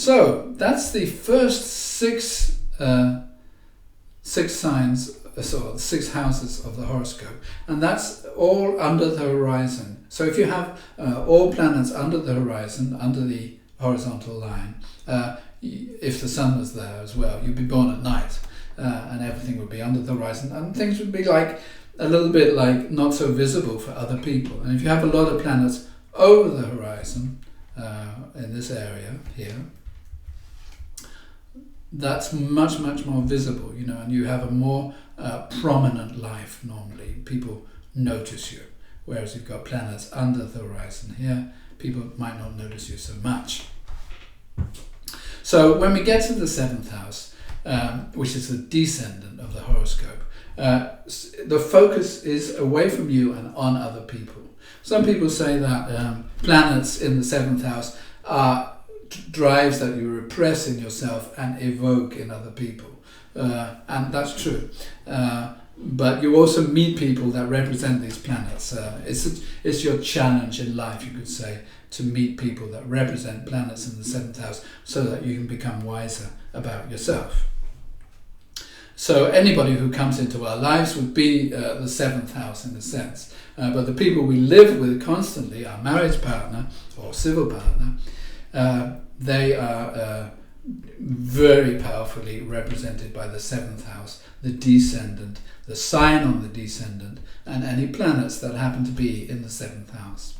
So that's the first six signs, so 6 houses of the horoscope, and that's all under the horizon. So if you have all planets under the horizon, under the horizontal line, if the sun was there as well, you'd be born at night, and everything would be under the horizon, and things would be like a little bit like not so visible for other people. And if you have a lot of planets over the horizon, in this area here, that's much more visible, and you have a more prominent life normally. People notice you, whereas you've got planets under the horizon here, people might not notice you so much. So when we get to the 7th house, which is the descendant of the horoscope, the focus is away from you and on other people. Some people say that planets in the 7th house are drives that you repress in yourself and evoke in other people, and that's true. But you also meet people that represent these planets. It's your challenge in life, you could say, to meet people that represent planets in the 7th house, so that you can become wiser about yourself. So anybody who comes into our lives would be the 7th house in a sense. But the people we live with constantly, our marriage partner or civil partner, they are very powerfully represented by the 7th house, the descendant, the sign on the descendant, and any planets that happen to be in the 7th house.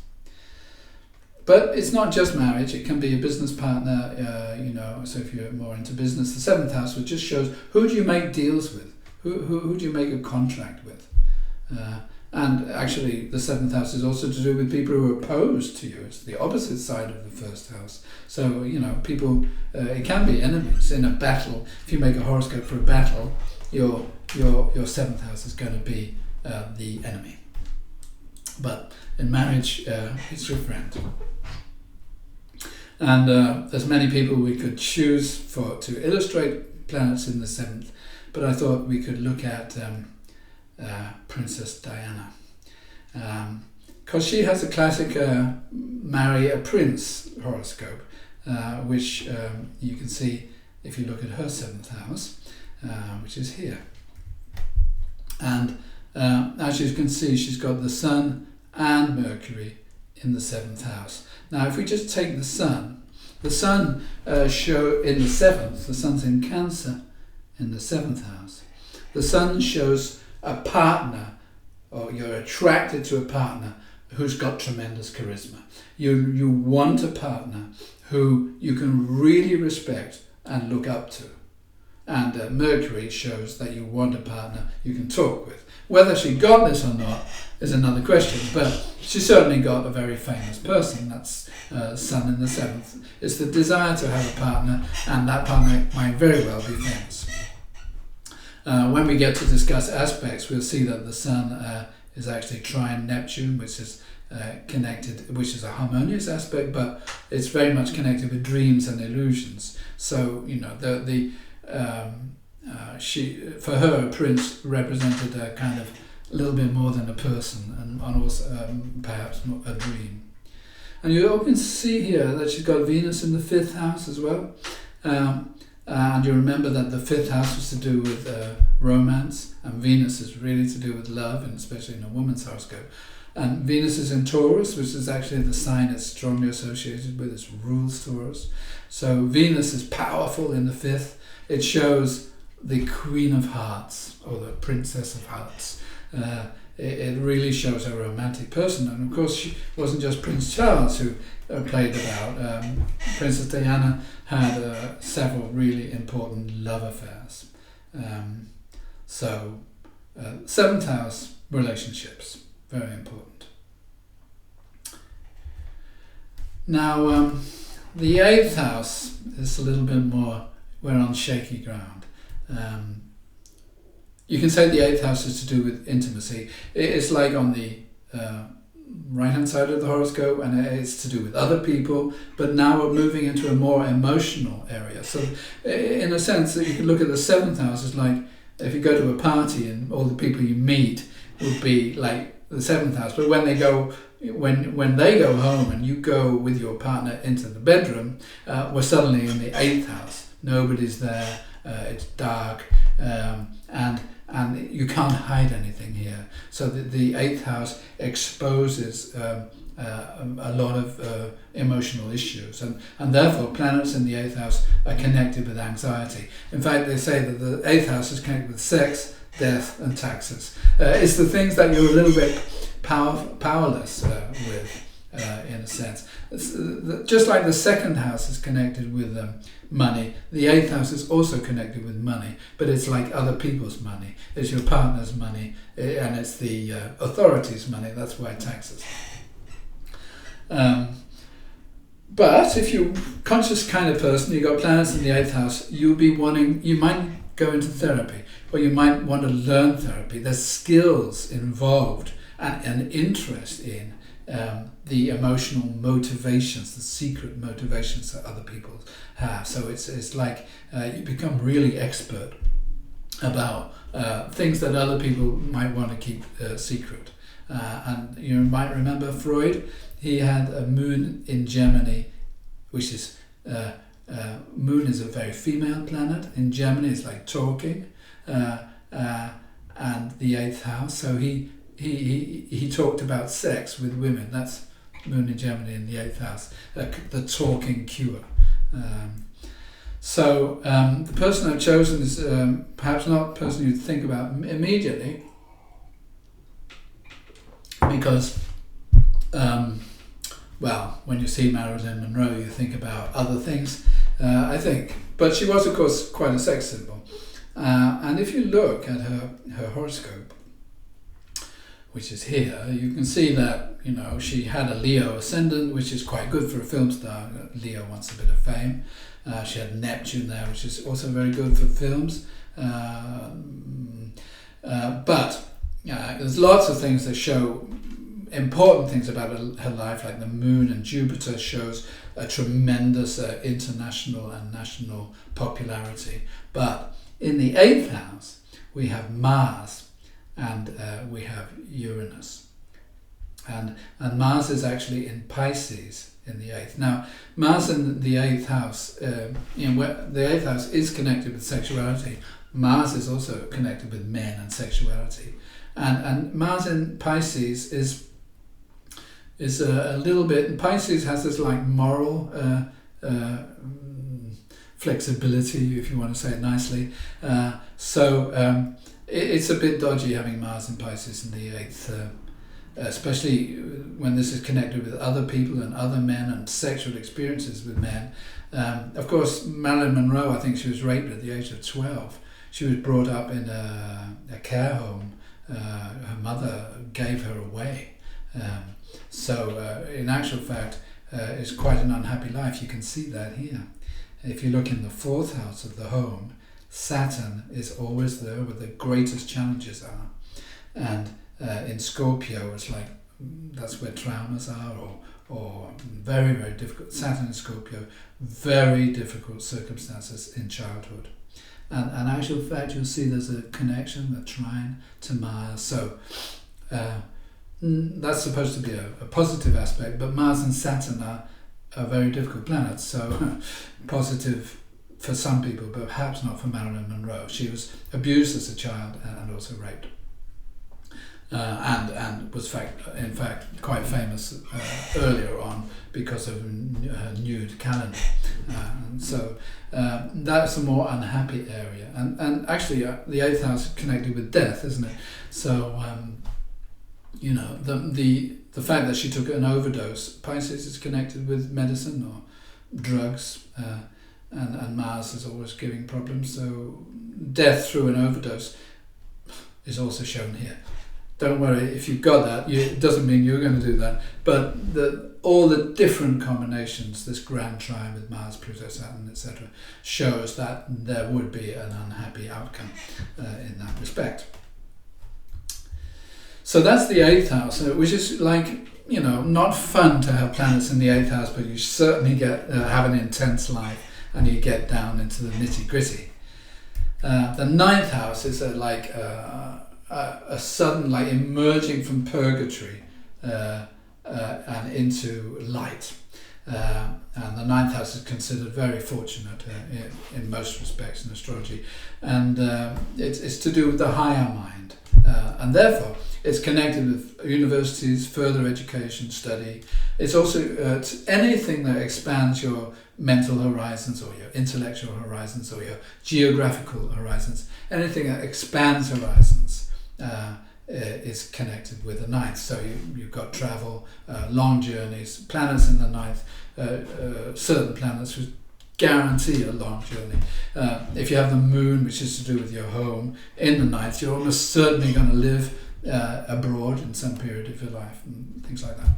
But it's not just marriage, it can be a business partner, so if you're more into business, the 7th house, which just shows who do you make deals with, who do you make a contract with. And actually the 7th house is also to do with people who are opposed to you. It's the opposite side of the 1st house. So, people, it can be enemies in a battle. If you make a horoscope for a battle, your 7th house is going to be the enemy. But in marriage, it's your friend. And there's many people we could choose to illustrate planets in the 7th, but I thought we could look at Princess Diana, because she has a classic marry a prince horoscope, which you can see if you look at her 7th house, which is here. And as you can see, she's got the Sun and Mercury in the 7th house. Now if we just take the Sun show in the 7th, the Sun's in Cancer in the 7th house. The Sun shows a partner, or you're attracted to a partner who's got tremendous charisma. You want a partner who you can really respect and look up to. And Mercury shows that you want a partner you can talk with. Whether she got this or not is another question, but she certainly got a very famous person. That's Sun in the 7th. It's the desire to have a partner, and that partner might very well be famous. When we get to discuss aspects, we'll see that the Sun is actually trine Neptune, which is connected, which is a harmonious aspect, but it's very much connected with dreams and illusions. So she, for her, a prince represented a kind of a little bit more than a person, and also perhaps a dream. And you can see here that she's got Venus in the 5th house as well. And you remember that the 5th house was to do with romance, and Venus is really to do with love, and especially in a woman's horoscope. And Venus is in Taurus, which is actually the sign it's strongly associated with. It rules Taurus. So Venus is powerful in the 5th. It shows the Queen of Hearts, or the Princess of Hearts. It really shows a romantic person. And of course, she wasn't just Prince Charles who played about. Princess Diana had several really important love affairs. 7th house, relationships, very important. Now, the 8th house is a little bit more, we're on shaky ground. You can say the 8th house is to do with intimacy. It's like on the right-hand side of the horoscope, and it's to do with other people, but now we're moving into a more emotional area. So in a sense, you can look at the 7th house as like if you go to a party and all the people you meet would be like the 7th house. But when they go home and you go with your partner into the bedroom, we're suddenly in the 8th house. Nobody's there. It's dark, and you can't hide anything here. So the 8th house exposes a lot of emotional issues, and therefore planets in the 8th house are connected with anxiety. In fact, they say that the 8th house is connected with sex, death, and taxes. It's the things that you're a little bit powerless with, in a sense. Just like the 2nd house is connected with money, the 8th house is also connected with money, but it's like other people's money. It's your partner's money, and it's the authorities' money. That's why taxes. But if you're a conscious kind of person, you've got planets in the 8th house, you might go into therapy, or you might want to learn therapy. There's skills involved and an interest in the emotional motivations, the secret motivations that other people have. So it's like you become really expert about things that other people might want to keep secret. And you might remember Freud. He had a moon in Gemini, which is moon is a very female planet. In Gemini, it's like talking, and the 8th house. So he talked about sex with women. That's moon in Gemini in the 8th house, the talking cure. So the person I've chosen is perhaps not the person you'd think about immediately, because when you see Marilyn Monroe, you think about other things, I think. But she was, of course, quite a sex symbol. And if you look at her horoscope, which is here, you can see that, she had a Leo ascendant, which is quite good for a film star. Leo wants a bit of fame. She had Neptune there, which is also very good for films. But there's lots of things that show important things about her life, like the moon and Jupiter shows a tremendous international and national popularity. But in the 8th house, we have Mars and we have Uranus. And Mars is actually in Pisces in the 8th. Now, Mars in the 8th house, the 8th house is connected with sexuality. Mars is also connected with men and sexuality. And Mars in Pisces is a little bit. Pisces has this like moral flexibility, if you want to say it nicely. It's a bit dodgy having Mars in Pisces in the 8th, especially when this is connected with other people and other men and sexual experiences with men. Of course, Marilyn Monroe, I think she was raped at the age of 12. She was brought up in a care home. Her mother gave her away. So in actual fact, it's quite an unhappy life. You can see that here. If you look in the 4th house of the home, Saturn is always there where the greatest challenges are. And in Scorpio, it's like that's where traumas are, or very, very difficult. Saturn in Scorpio, very difficult circumstances in childhood. And in actual fact, you'll see there's a connection, a trine to Mars. So that's supposed to be a positive aspect, but Mars and Saturn are very difficult planets. So positive for some people, but perhaps not for Marilyn Monroe. She was abused as a child and also raped. And was in fact quite famous earlier on because of her nude calendar. So that's a more unhappy area. And actually the 8th house is connected with death, isn't it? So the fact that she took an overdose, Pisces is connected with medicine or drugs, and Mars is always giving problems. So death through an overdose is also shown here. Don't worry, if you've got that, it doesn't mean you're going to do that. But all the different combinations, this grand trine with Mars, Pluto, Saturn, etc., shows that there would be an unhappy outcome in that respect. So that's the 8th house, which is like, not fun to have planets in the 8th house, but you certainly have an intense life and you get down into the nitty-gritty. The 9th house is a a sudden like emerging from purgatory and into light. And the ninth house is considered very fortunate in most respects in astrology, and it's to do with the higher mind, and therefore it's connected with universities, further education, study. It's also anything that expands your mental horizons or your intellectual horizons or your geographical horizons. Anything that expands horizons is connected with the ninth. So you've got travel, long journeys, planets in the ninth, certain planets which guarantee a long journey. If you have the moon, which is to do with your home, in the ninth, you're almost certainly going to live abroad in some period of your life and things like that.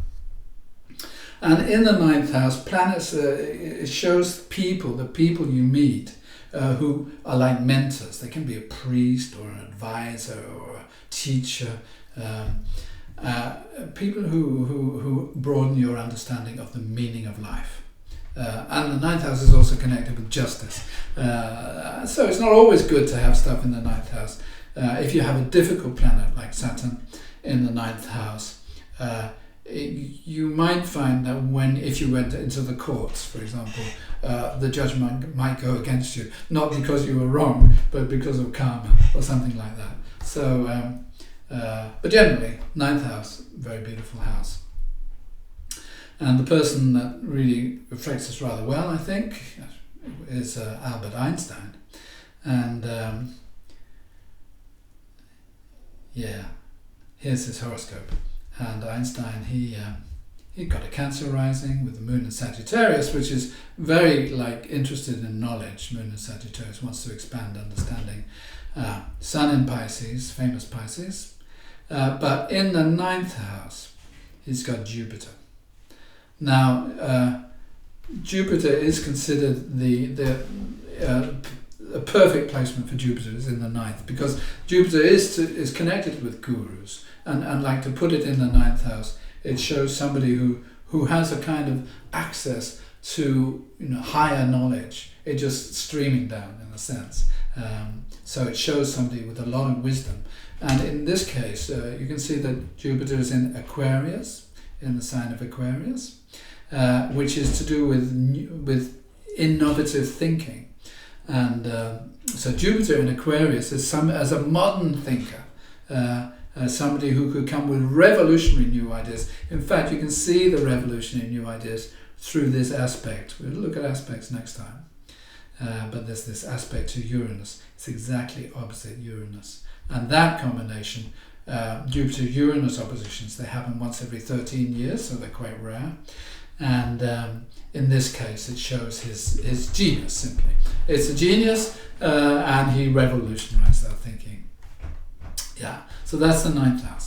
And in the ninth house, planets, it shows the people you meet who are like mentors. They can be a priest or an advisor or a teacher, people who broaden your understanding of the meaning of life. And the ninth house is also connected with justice. So it's not always good to have stuff in the ninth house. If you have a difficult planet like Saturn in the ninth house, you might find that if you went into the courts, for example, the judgment might go against you, not because you were wrong, but because of karma or something like that. So, but generally, ninth house, very beautiful house. And the person that really reflects this rather well, I think, is Albert Einstein. And here's his horoscope. And Einstein, he got a Cancer rising with the moon in Sagittarius, which is very interested in knowledge. Moon in Sagittarius wants to expand understanding. Sun in Pisces, famous Pisces. But in the ninth house, he's got Jupiter. Now, Jupiter is considered a perfect placement for Jupiter is in the ninth, because Jupiter is connected with gurus, and like to put it in the ninth house, it shows somebody who has a kind of access to higher knowledge. It's just streaming down in a sense. So it shows somebody with a lot of wisdom. And in this case, you can see that Jupiter is in Aquarius, in the sign of Aquarius, which is to do with innovative thinking. And so Jupiter in Aquarius is as a modern thinker, somebody who could come with revolutionary new ideas. In fact, you can see the revolutionary new ideas through this aspect. We'll look at aspects next time. But there's this aspect to Uranus. It's exactly opposite Uranus. And that combination, Jupiter-Uranus oppositions, they happen once every 13 years, so they're quite rare. And in this case, it shows his genius, simply. It's a genius, and he revolutionized our thinking. Yeah, so that's the ninth house.